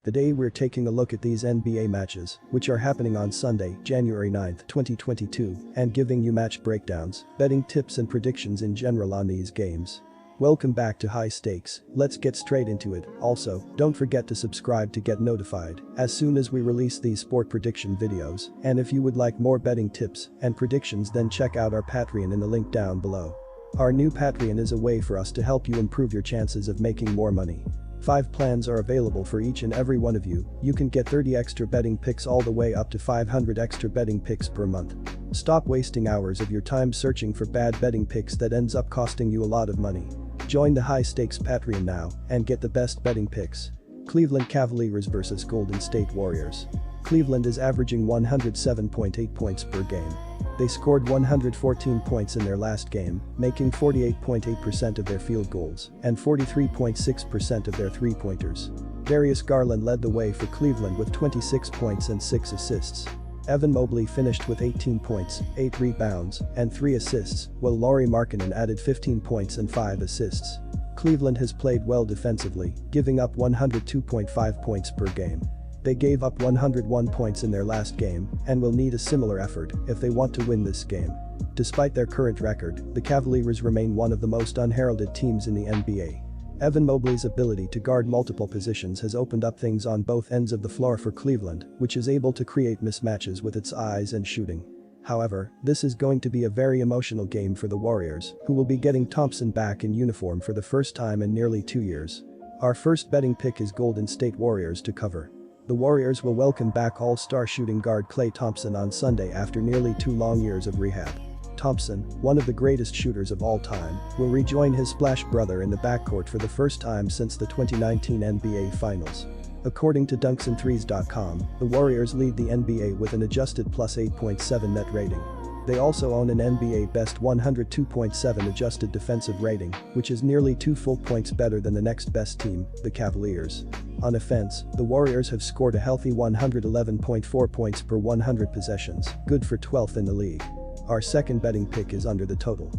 Today we're taking a look at these NBA matches, which are happening on Sunday, January 9th, 2022, and giving you match breakdowns, betting tips and predictions in general on these games. Welcome back to High Stakes, let's get straight into it. Also, don't forget to subscribe to get notified as soon as we release these sport prediction videos, and if you would like more betting tips and predictions, then check out our Patreon in the link down below. Our new Patreon is a way for us to help you improve your chances of making more money. 5 plans are available for each and every one of you. You can get 30 extra betting picks all the way up to 500 extra betting picks per month. Stop wasting hours of your time searching for bad betting picks that ends up costing you a lot of money. Join the High Stakes Patreon now and get the best betting picks. Cleveland Cavaliers vs Golden State Warriors. Cleveland is averaging 107.8 points per game. They scored 114 points in their last game, making 48.8% of their field goals and 43.6% of their three-pointers. Darius Garland led the way for Cleveland with 26 points and 6 assists. Evan Mobley finished with 18 points, 8 rebounds, and 3 assists, while Lauri Markkanen added 15 points and 5 assists. Cleveland has played well defensively, giving up 102.5 points per game. They gave up 101 points in their last game and will need a similar effort if they want to win this game. Despite their current record, the Cavaliers remain one of the most unheralded teams in the NBA. Evan Mobley's ability to guard multiple positions has opened up things on both ends of the floor for Cleveland, which is able to create mismatches with its eyes and shooting. However, this is going to be a very emotional game for the Warriors, who will be getting Thompson back in uniform for the first time in nearly 2 years. Our first betting pick is Golden State Warriors to cover. The Warriors will welcome back all-star shooting guard Klay Thompson on Sunday after nearly 2 long years of rehab. Thompson, one of the greatest shooters of all time, will rejoin his Splash brother in the backcourt for the first time since the 2019 NBA Finals. According to DunksandThrees.com, the Warriors lead the NBA with an adjusted plus 8.7 net rating. They also own an NBA best 102.7 adjusted defensive rating, which is nearly 2 full points better than the next best team, the Cavaliers. On offense, the Warriors have scored a healthy 111.4 points per 100 possessions, good for 12th in the league. Our second betting pick is under the total.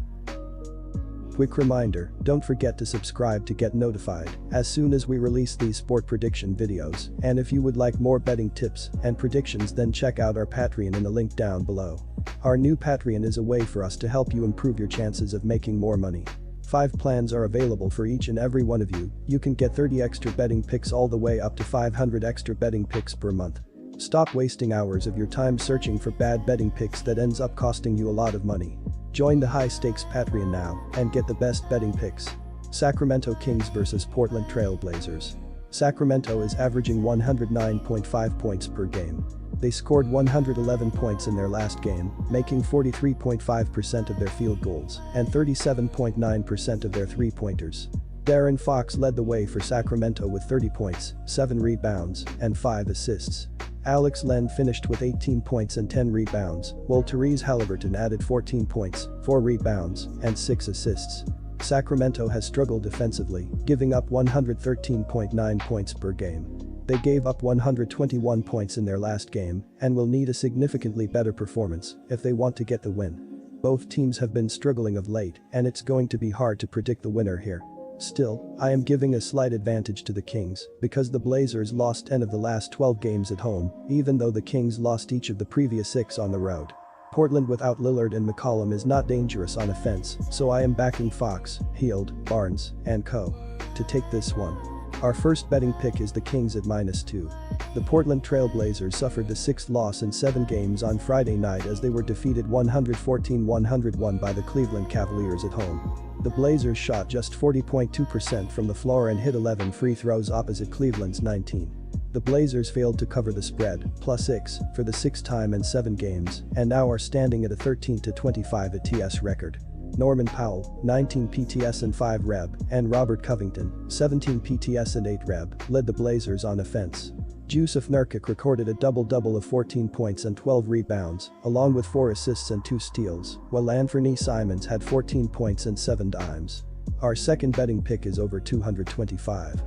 Quick reminder, don't forget to subscribe to get notified as soon as we release these sport prediction videos, and if you would like more betting tips and predictions, then check out our Patreon in the link down below. Our new Patreon is a way for us to help you improve your chances of making more money. 5 plans are available for each and every one of you. You can get 30 extra betting picks all the way up to 500 extra betting picks per month. Stop wasting hours of your time searching for bad betting picks that ends up costing you a lot of money. Join the High Stakes Patreon now and get the best betting picks. Sacramento Kings vs Portland Trail Blazers. Sacramento is averaging 109.5 points per game. They scored 111 points in their last game, making 43.5% of their field goals and 37.9% of their three-pointers. De'Aaron Fox led the way for Sacramento with 30 points, 7 rebounds, and 5 assists. Alex Len finished with 18 points and 10 rebounds, while Tyrese Haliburton added 14 points, 4 rebounds, and 6 assists. Sacramento has struggled defensively, giving up 113.9 points per game. They gave up 121 points in their last game and will need a significantly better performance if they want to get the win. Both teams have been struggling of late, and it's going to be hard to predict the winner here. Still, I am giving a slight advantage to the Kings because the Blazers lost 10 of the last 12 games at home, even though the Kings lost each of the previous 6 on the road. Portland without Lillard and McCollum is not dangerous on offense, so I am backing Fox, Hield, Barnes, and co. to take this one. Our first betting pick is the Kings at -2. The Portland Trail Blazers suffered the 6th loss in 7 games on Friday night as they were defeated 114-101 by the Cleveland Cavaliers at home. The Blazers shot just 40.2% from the floor and hit 11 free throws opposite Cleveland's 19. The Blazers failed to cover the spread, +6, for the 6th time in 7 games, and now are standing at a 13-25 ATS record. Norman Powell, 19 PTS and 5 reb, and Robert Covington, 17 PTS and 8 reb, led the Blazers on offense. Jusuf Nurkic recorded a double-double of 14 points and 12 rebounds, along with 4 assists and 2 steals, while Anthony Simons had 14 points and 7 dimes. Our second betting pick is over 225.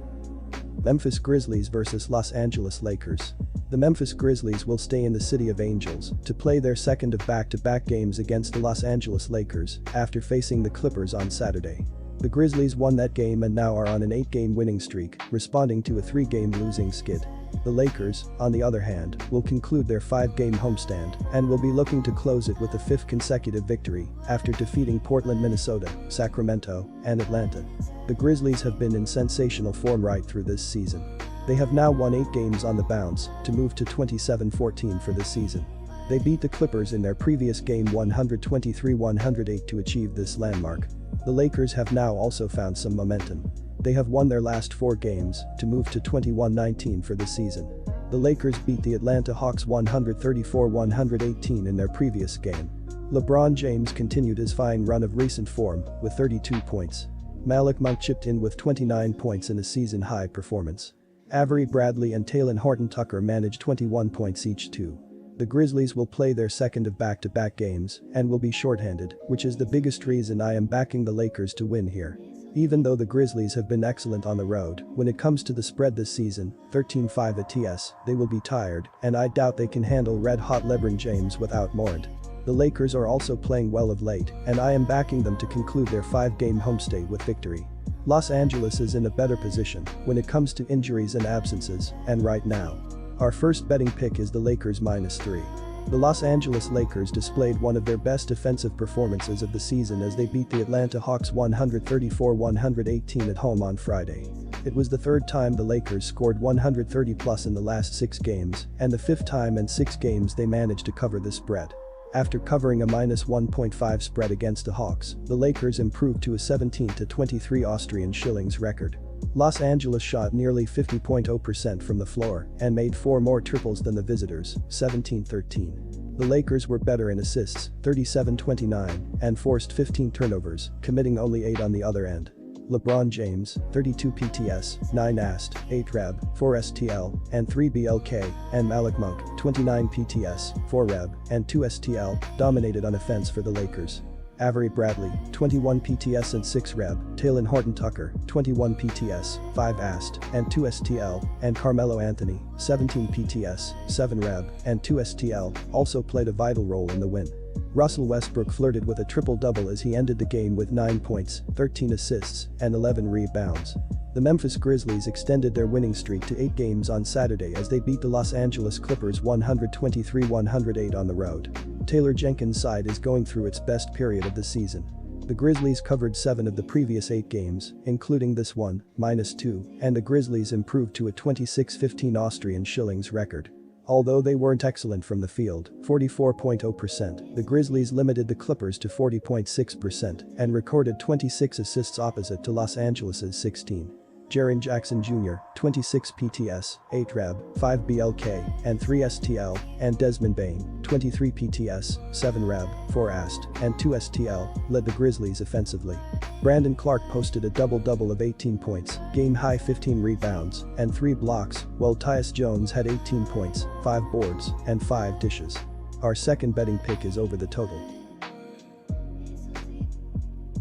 Memphis Grizzlies vs Los Angeles Lakers. The Memphis Grizzlies will stay in the City of Angels to play their second of back-to-back games against the Los Angeles Lakers after facing the Clippers on Saturday. The Grizzlies won that game and now are on an 8-game winning streak, responding to a 3-game losing skid. The Lakers, on the other hand, will conclude their 5-game homestand and will be looking to close it with a 5th consecutive victory after defeating Portland, Minnesota, Sacramento, and Atlanta. The Grizzlies have been in sensational form right through this season. They have now won 8 games on the bounce to move to 27-14 for this season. They beat the Clippers in their previous game 123-108 to achieve this landmark. The Lakers have now also found some momentum. They have won their last 4 games to move to 21-19 for the season. The Lakers beat the Atlanta Hawks 134-118 in their previous game. LeBron James continued his fine run of recent form with 32 points. Malik Monk chipped in with 29 points in a season-high performance. Avery Bradley and Talen Horton-Tucker managed 21 points each too. The Grizzlies will play their second of back-to-back games and will be shorthanded, which is the biggest reason I am backing the Lakers to win here. Even though the Grizzlies have been excellent on the road, when it comes to the spread this season, 13-5 at TS, they will be tired, and I doubt they can handle red-hot LeBron James without Morant. The Lakers are also playing well of late, and I am backing them to conclude their 5-game homestay with victory. Los Angeles is in a better position when it comes to injuries and absences, and right now. Our first betting pick is the Lakers -3. The Los Angeles Lakers displayed one of their best defensive performances of the season as they beat the Atlanta Hawks 134-118 at home on Friday. It was the 3rd time the Lakers scored 130+ in the last 6 games, and the 5th time in 6 games they managed to cover the spread. After covering a -1.5 spread against the Hawks, the Lakers improved to a 17-23 Austrian shillings record. Los Angeles shot nearly 50.0% from the floor and made 4 more triples than the visitors, 17-13. The Lakers were better in assists, 37-29, and forced 15 turnovers, committing only 8 on the other end. LeBron James, 32 PTS, 9 AST, 8 REB, 4 STL, and 3 BLK, and Malik Monk, 29 PTS, 4 REB, and 2 STL, dominated on offense for the Lakers. Avery Bradley, 21 PTS and 6 REB, Talen Horton-Tucker, 21 PTS, 5 AST, and 2 STL, and Carmelo Anthony, 17 PTS, 7 REB, and 2 STL, also played a vital role in the win. Russell Westbrook flirted with a triple-double as he ended the game with 9 points, 13 assists, and 11 rebounds. The Memphis Grizzlies extended their winning streak to 8 games on Saturday as they beat the Los Angeles Clippers 123-108 on the road. Taylor Jenkins' side is going through its best period of the season. The Grizzlies covered 7 of the previous 8 games, including this one, -2, and the Grizzlies improved to a 26-15 Austrian shillings record. Although they weren't excellent from the field, 44.0%, the Grizzlies limited the Clippers to 40.6% and recorded 26 assists opposite to Los Angeles' 16. Jaren Jackson Jr., 26 PTS, 8 REB, 5 BLK, and 3 STL, and Desmond Bane, 23 PTS, 7 REB, 4 AST, and 2 STL, led the Grizzlies offensively. Brandon Clark posted a double-double of 18 points, game-high 15 rebounds, and 3 blocks, while Tyus Jones had 18 points, 5 boards, and 5 dishes. Our second betting pick is over the total.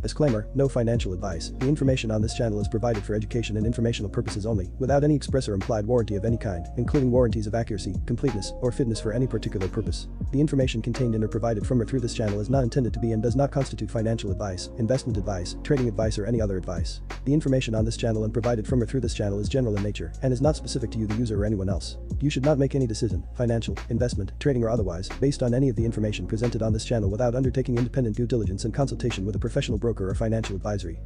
Disclaimer, no financial advice. The information on this channel is provided for education and informational purposes only, without any express or implied warranty of any kind, including warranties of accuracy, completeness, or fitness for any particular purpose. The information contained in or provided from or through this channel is not intended to be and does not constitute financial advice, investment advice, trading advice, or any other advice. The information on this channel and provided from or through this channel is general in nature and is not specific to you, the user, or anyone else. You should not make any decision, financial, investment, trading, or otherwise, based on any of the information presented on this channel without undertaking independent due diligence and consultation with a professional broker or financial advisory.